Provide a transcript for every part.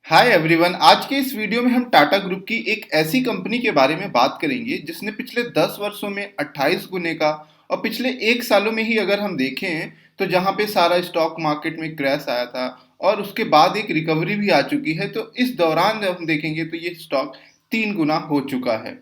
Hi everyone. आज के इस वीडियो में हम टाटा ग्रुप की एक ऐसी कंपनी के बारे में बात करेंगे जिसने पिछले 10 वर्षों में 28 गुने का और पिछले एक सालों में ही अगर हम देखें तो जहां पे सारा स्टॉक मार्केट में क्रैश आया था और उसके बाद एक रिकवरी भी आ चुकी है, तो इस दौरान जब हम देखेंगे तो ये स्टॉक 3 गुना हो चुका है।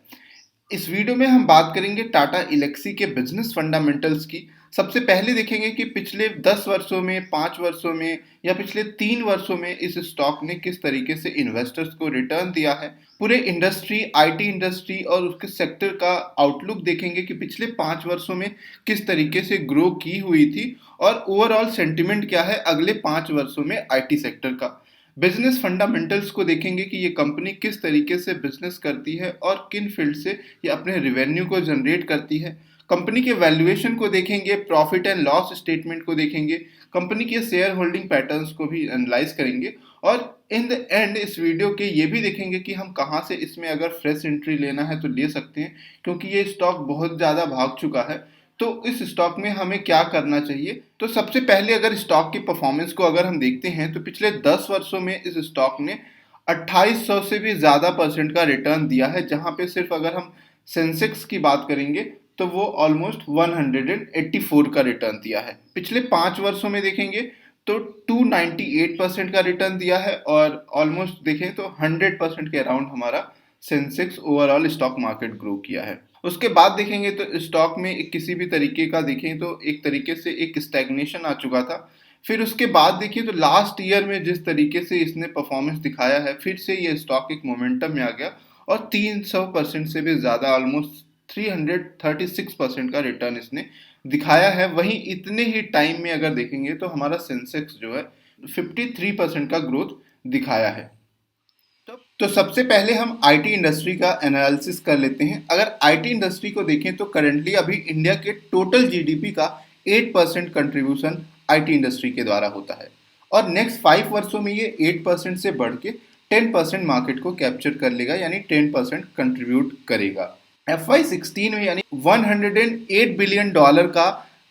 इस वीडियो में हम बात करेंगे टाटा इलेक्सी के बिजनेस फंडामेंटल्स की। सबसे पहले देखेंगे कि पिछले 10 वर्षों में, 5 वर्षों में या पिछले 3 वर्षों में इस स्टॉक ने किस तरीके से इन्वेस्टर्स को रिटर्न दिया है। पूरे इंडस्ट्री, आईटी इंडस्ट्री और उसके सेक्टर का आउटलुक देखेंगे कि पिछले 5 वर्षों में किस तरीके से ग्रो की हुई थी और ओवरऑल सेंटिमेंट क्या है अगले 5 वर्षों में आईटी सेक्टर का। बिजनेस फंडामेंटल्स को देखेंगे कि ये कंपनी किस तरीके से बिजनेस करती है और किन फील्ड से ये अपने रेवेन्यू को जनरेट करती है। कंपनी के वैल्यूएशन को देखेंगे, प्रॉफिट एंड लॉस स्टेटमेंट को देखेंगे, कंपनी के शेयर होल्डिंग पैटर्न्स को भी एनालाइज करेंगे और इन द एंड इस वीडियो के ये भी देखेंगे कि हम कहाँ से इसमें अगर फ्रेश एंट्री लेना है तो ले सकते हैं, क्योंकि ये स्टॉक बहुत ज़्यादा भाग चुका है। तो इस स्टॉक में हमें क्या करना चाहिए। तो सबसे पहले अगर स्टॉक की परफॉर्मेंस को अगर हम देखते हैं तो पिछले 10 वर्षों में इस स्टॉक ने 2800 से भी ज़्यादा परसेंट का रिटर्न दिया है, जहां पे सिर्फ अगर हम सेंसेक्स की बात करेंगे तो वो ऑलमोस्ट 184 का रिटर्न दिया है। पिछले 5 वर्षों में देखेंगे तो 298% का रिटर्न दिया है और ऑलमोस्ट देखें तो 100% के अराउंड हमारा Sensex overall stock market grow किया है। उसके बाद देखेंगे तो स्टॉक में किसी भी तरीके का देखें तो एक तरीके से एक स्टैग्नेशन आ चुका था। फिर उसके बाद देखिए तो लास्ट ईयर में जिस तरीके से इसने परफॉर्मेंस दिखाया है, फिर से ये स्टॉक एक मोमेंटम में आ गया और 300% से भी ज़्यादा, ऑलमोस्ट 336% का रिटर्न इसने दिखाया है। वहीं इतने ही टाइम में अगर देखेंगे तो हमारा सेंसेक्स जो है 53% का ग्रोथ दिखाया है। तो सबसे पहले हम आईटी इंडस्ट्री का एनालिसिस कर लेते हैं। अगर आईटी इंडस्ट्री को देखें तो करेंटली अभी इंडिया के टोटल जीडीपी का 8% कंट्रीब्यूशन आईटी इंडस्ट्री के द्वारा होता है और नेक्स्ट 5 वर्षों में ये 8% से बढ़ के 10% मार्केट को कैप्चर कर लेगा, यानी 10% कंट्रीब्यूट करेगा। FY16 में यानी $108 बिलियन का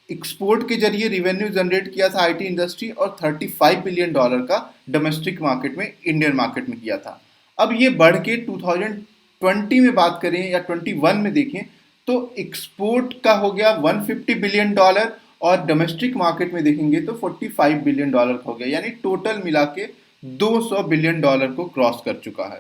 एक्सपोर्ट के जरिए रिवेन्यू जनरेट किया था आईटी इंडस्ट्री और $35 बिलियन का डोमेस्टिक मार्केट में, इंडियन मार्केट में किया था। अब ये बढ़ के 2020 में बात करें या 21 में देखें तो एक्सपोर्ट का हो गया $150 बिलियन और डोमेस्टिक मार्केट में देखेंगे तो $45 बिलियन का हो गया, यानी टोटल मिला के $200 बिलियन को क्रॉस कर चुका है।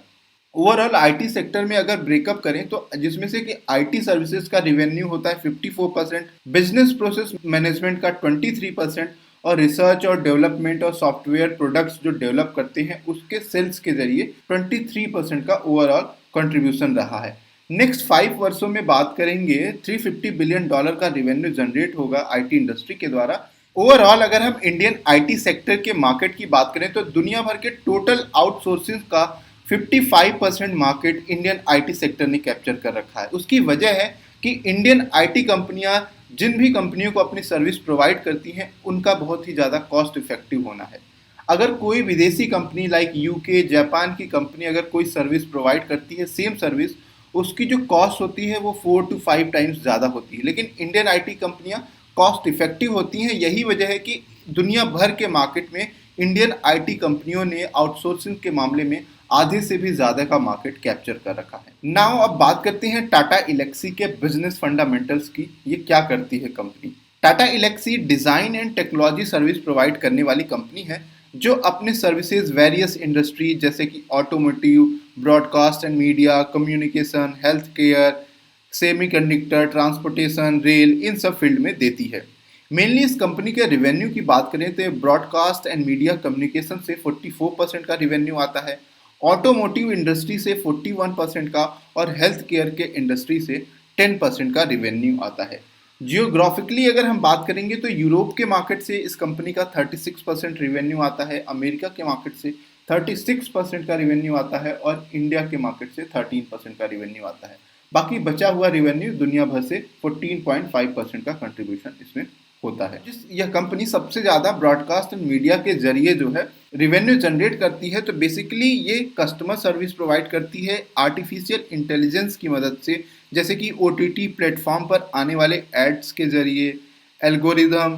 ओवरऑल आईटी सेक्टर में अगर ब्रेकअप करें तो जिसमें से कि आईटी सर्विसेज का रिवेन्यू होता है 54%, बिजनेस प्रोसेस मैनेजमेंट का 23% और रिसर्च और डेवलपमेंट और सॉफ्टवेयर प्रोडक्ट्स जो डेवलप करते हैं उसके सेल्स के जरिए 23% का ओवरऑल कंट्रीब्यूशन रहा है। नेक्स्ट 5 वर्षों में बात करेंगे $350 बिलियन का रिवेन्यू जनरेट होगा आईटी इंडस्ट्री के द्वारा। ओवरऑल अगर हम इंडियन आईटी सेक्टर के मार्केट की बात करें तो दुनिया भर के टोटल आउटसोर्सिंग का 55% मार्केट इंडियन आईटी सेक्टर ने कैप्चर कर रखा है। उसकी वजह है कि इंडियन आईटी कंपनियां जिन भी कंपनियों को अपनी सर्विस प्रोवाइड करती हैं उनका बहुत ही ज़्यादा कॉस्ट इफेक्टिव होना है। अगर कोई विदेशी कंपनी लाइक यूके, जापान की कंपनी अगर कोई सर्विस प्रोवाइड करती है, सेम सर्विस, उसकी जो कॉस्ट होती है वो 4 to 5 टाइम्स ज़्यादा होती है, लेकिन इंडियन आईटी कंपनियां कॉस्ट इफेक्टिव होती हैं। यही वजह है कि दुनिया भर के मार्केट में इंडियन आईटी कंपनियों ने आउटसोर्सिंग के मामले में आधे से भी ज़्यादा का मार्केट कैप्चर कर रखा है। नाउ अब बात करते हैं टाटा इलेक्सी के बिजनेस फंडामेंटल्स की। ये क्या करती है company. Tata Elxsi design and technology service provide करने वाली कंपनी है जो अपने सर्विसेज वेरियस इंडस्ट्री जैसे कि automotive, broadcast and media, communication, health care, semiconductor, transportation, rail, इन सब फील्ड में देती है। मेनली इस कंपनी के रेवेन्यू की बात करें तो ब्रॉडकास्ट एंड मीडिया कम्युनिकेशन से 44% का रेवेन्यू आता है, ऑटोमोटिव इंडस्ट्री से 41% का और हेल्थ केयर के इंडस्ट्री से 10% का रेवेन्यू आता है। जियोग्राफिकली अगर हम बात करेंगे तो यूरोप के मार्केट से इस कंपनी का 36% रेवेन्यू आता है, अमेरिका के मार्केट से 36% का रेवेन्यू आता है और इंडिया के मार्केट से 13% का रेवेन्यू आता है। बाकी बचा हुआ रेवेन्यू दुनिया भर से 14.5% का कंट्रीब्यूशन इसमें होता है। जिस यह कंपनी सबसे ज़्यादा ब्रॉडकास्ट एंड मीडिया के जरिए जो है रेवेन्यू जनरेट करती है, तो बेसिकली ये कस्टमर सर्विस प्रोवाइड करती है आर्टिफिशियल इंटेलिजेंस की मदद से, जैसे कि OTT प्लेटफॉर्म पर आने वाले एड्स के जरिए, एल्गोरिदम,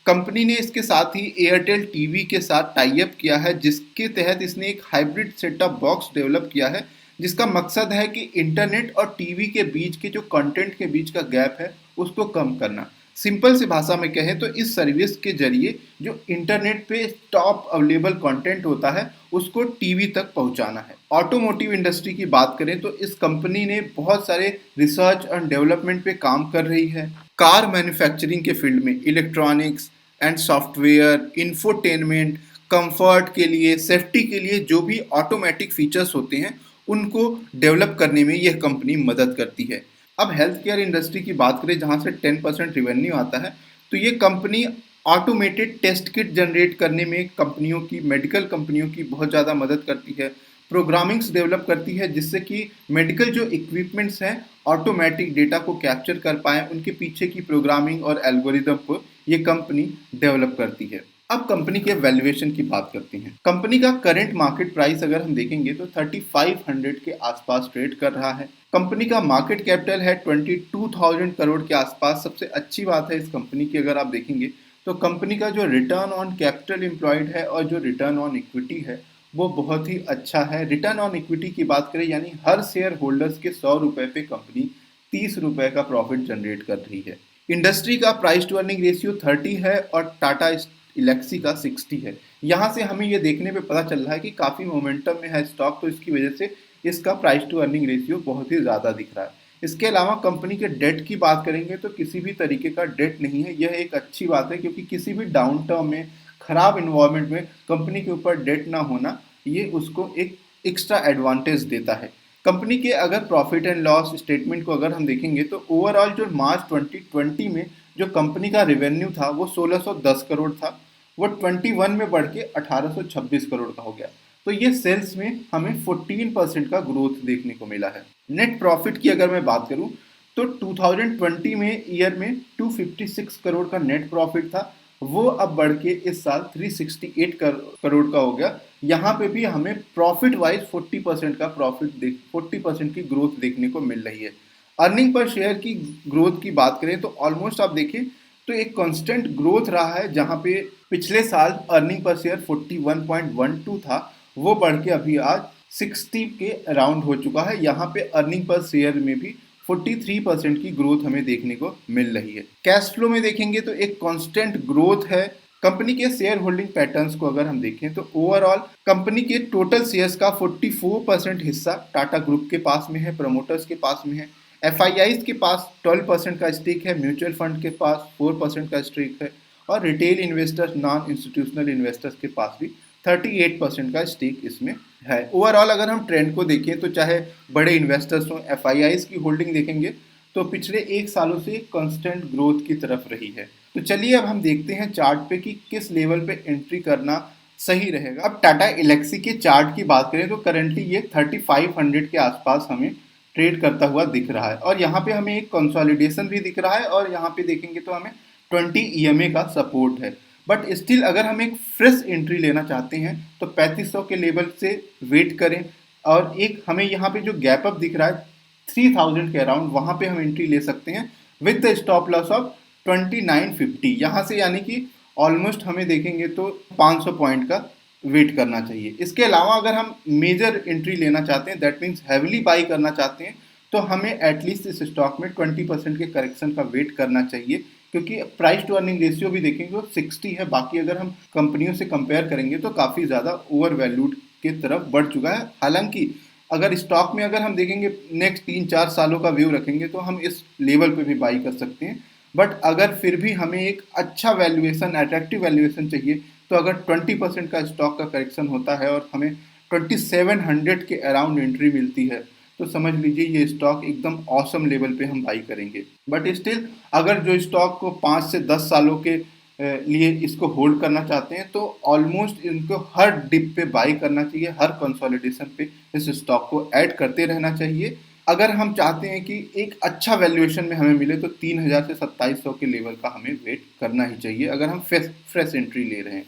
कंपनी ने इसके साथ ही एयरटेल टीवी के साथ टाई अप किया है, जिसके तहत इसने एक हाइब्रिड सेटअप बॉक्स डेवलप किया है, जिसका मकसद है कि इंटरनेट और टीवी के बीच के जो कंटेंट के बीच का गैप है उसको कम करना। सिंपल सी भाषा में कहें तो इस सर्विस के जरिए जो इंटरनेट पे टॉप अवेलेबल कंटेंट होता है उसको टीवी तक पहुंचाना है। ऑटोमोटिव इंडस्ट्री की बात करें तो इस कंपनी ने बहुत सारे रिसर्च एंड डेवलपमेंट पे काम कर रही है। कार मैन्युफैक्चरिंग के फील्ड में electronics and software, infotainment, comfort के लिए, सेफ्टी के लिए जो भी ऑटोमेटिक फीचर्स होते हैं उनको डेवलप करने में यह कंपनी मदद करती है। अब हेल्थ केयर इंडस्ट्री की बात करें जहां से 10% रेवेन्यू आता है, तो ये company automated test kit generate करने में कंपनियों की, मेडिकल कंपनियों की बहुत ज़्यादा मदद करती है। प्रोग्रामिंग्स डेवलप करती है जिससे कि मेडिकल जो इक्विपमेंट्स हैं ऑटोमेटिक डेटा को कैप्चर कर पाएँ, उनके पीछे की प्रोग्रामिंग और एल्गोरिदम को ये कंपनी डेवलप करती है। अब कंपनी के वैल्यूएशन की बात करते हैं। कंपनी का करंट मार्केट प्राइस अगर हम देखेंगे तो 3500 के आसपास ट्रेड कर रहा है। कंपनी का मार्केट कैपिटल है 22,000 करोड़ के आसपास। सबसे अच्छी बात है इस कंपनी की अगर आप देखेंगे तो कंपनी का जो रिटर्न ऑन कैपिटल एम्प्लॉयड है और जो रिटर्न ऑन इक्विटी है वो बहुत ही अच्छा है। रिटर्न ऑन इक्विटी की बात करें यानी हर शेयर होल्डर्स के 100 रुपए पे कंपनी 30 रुपए का प्रॉफिट जनरेट कर रही है। इंडस्ट्री का प्राइस टू अर्निंग रेशियो 30 है और टाटा इलेक्सी का 60 है। यहाँ से हमें ये देखने पे पता चल रहा है कि काफ़ी मोमेंटम में है स्टॉक, तो इसकी वजह से इसका प्राइस टू अर्निंग रेशियो बहुत ही ज़्यादा दिख रहा है। इसके अलावा कंपनी के डेट की बात करेंगे तो किसी भी तरीके का डेट नहीं है। यह एक अच्छी बात है क्योंकि किसी भी डाउन टर्म में, खराब इन्वायरमेंट में कंपनी के ऊपर डेट ना होना ये उसको एक एक्स्ट्रा एडवांटेज देता है। कंपनी के अगर प्रॉफिट एंड लॉस स्टेटमेंट को अगर हम देखेंगे तो ओवरऑल जो मार्च 2020 में जो कंपनी का रेवेन्यू था वो 1610 करोड़ था, वो 21 में बढ़ के 1826 करोड़ का हो गया। तो ये सेल्स में हमें 14% का ग्रोथ देखने को मिला है। नेट प्रॉफिट की अगर मैं बात करूं तो 2020 में ईयर में 256 करोड़ का नेट प्रॉफिट था, वो अब बढ़ के इस साल 368 करोड़ का हो गया। यहाँ पे भी हमें प्रॉफिट वाइज 40% का 40% की ग्रोथ देखने को मिल रही है। अर्निंग पर शेयर की ग्रोथ की बात करें तो ऑलमोस्ट आप देखें तो एक कांस्टेंट ग्रोथ रहा है, जहाँ पे पिछले साल अर्निंग पर शेयर 41.12 था, वो बढ़ के अभी आज 60 के अराउंड हो चुका है। यहाँ पे अर्निंग पर शेयर में भी 43% की ग्रोथ हमें देखने को मिल रही है। कैश फ्लो में देखेंगे तो एक कांस्टेंट ग्रोथ है। कंपनी के शेयर होल्डिंग पैटर्न्स को अगर हम देखें तो ओवरऑल कंपनी के टोटल शेयर्स का 44% हिस्सा टाटा ग्रुप के पास में है, प्रमोटर्स के पास में है। एफआईआईज के पास 12% का स्टेक है, म्यूचुअल फंड के पास 4% का स्टेक है और retail investors, non institutional investors के पास भी 38% का स्टेक इसमें है। ओवरऑल अगर हम ट्रेंड को देखें तो चाहे बड़े इन्वेस्टर्स हों, एफआईआईज की होल्डिंग देखेंगे तो पिछले 1 सालों से कांस्टेंट ग्रोथ की तरफ रही है। तो चलिए अब हम देखते हैं चार्ट पे कि किस लेवल पे एंट्री करना सही रहेगा। अब टाटा एलेक्सी के चार्ट की बात करें तो करंटली ये 3500 के आसपास हमें ट्रेड करता हुआ दिख रहा है और यहाँ पे हमें एक कंसोलिडेशन भी दिख रहा है और यहाँ पे देखेंगे तो हमें 20 ईएमए का सपोर्ट है। बट स्टिल अगर हम एक फ्रेश एंट्री लेना चाहते हैं तो 3500 के लेवल से वेट करें और एक हमें यहाँ पे जो गैप अप दिख रहा है 3000 के अराउंड, वहाँ पे हम एंट्री ले सकते हैं with the stop loss of 2950। यहाँ से यानी कि ऑलमोस्ट हमें देखेंगे तो 500 पॉइंट का वेट करना चाहिए। इसके अलावा अगर हम मेजर एंट्री लेना चाहते हैं, दैट मीन्स हैविली बाई करना चाहते हैं, तो हमें एटलीस्ट इस स्टॉक में 20% के करेक्शन का वेट करना चाहिए क्योंकि प्राइस टू अर्निंग रेशियो भी देखेंगे तो 60 है। बाकी अगर हम कंपनियों से कंपेयर करेंगे तो काफ़ी ज़्यादा ओवर वैल्यूड की तरफ बढ़ चुका है। हालांकि अगर स्टॉक में अगर हम देखेंगे नेक्स्ट 3-4 सालों का व्यू रखेंगे तो हम इस लेवल पे भी बाई कर सकते हैं। बट अगर फिर भी हमें एक अच्छा वैल्यूएशन, अट्रैक्टिव वैल्यूएशन चाहिए तो अगर 20% का स्टॉक का करेक्शन होता है और हमें 2700 के अराउंड एंट्री मिलती है तो समझ लीजिए ये स्टॉक एकदम ऑसम लेवल पे हम बाई करेंगे। बट स्टिल अगर जो स्टॉक को 5 से 10 सालों के लिए इसको होल्ड करना चाहते हैं तो ऑलमोस्ट इनको हर डिप पे बाई करना चाहिए, हर कंसोलिडेशन पे इस स्टॉक को ऐड करते रहना चाहिए। अगर हम चाहते हैं कि एक अच्छा वैल्यूएशन में हमें मिले तो 3000 से 2700 के लेवल का हमें वेट करना ही चाहिए अगर हम फ्रेश एंट्री ले रहे हैं।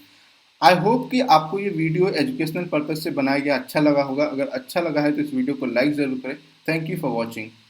आई होप कि आपको ये वीडियो एजुकेशनल पर्पज से बनाया गया अच्छा लगा होगा। अगर अच्छा लगा है तो इस वीडियो को लाइक ज़रूर करें। Thank you for watching.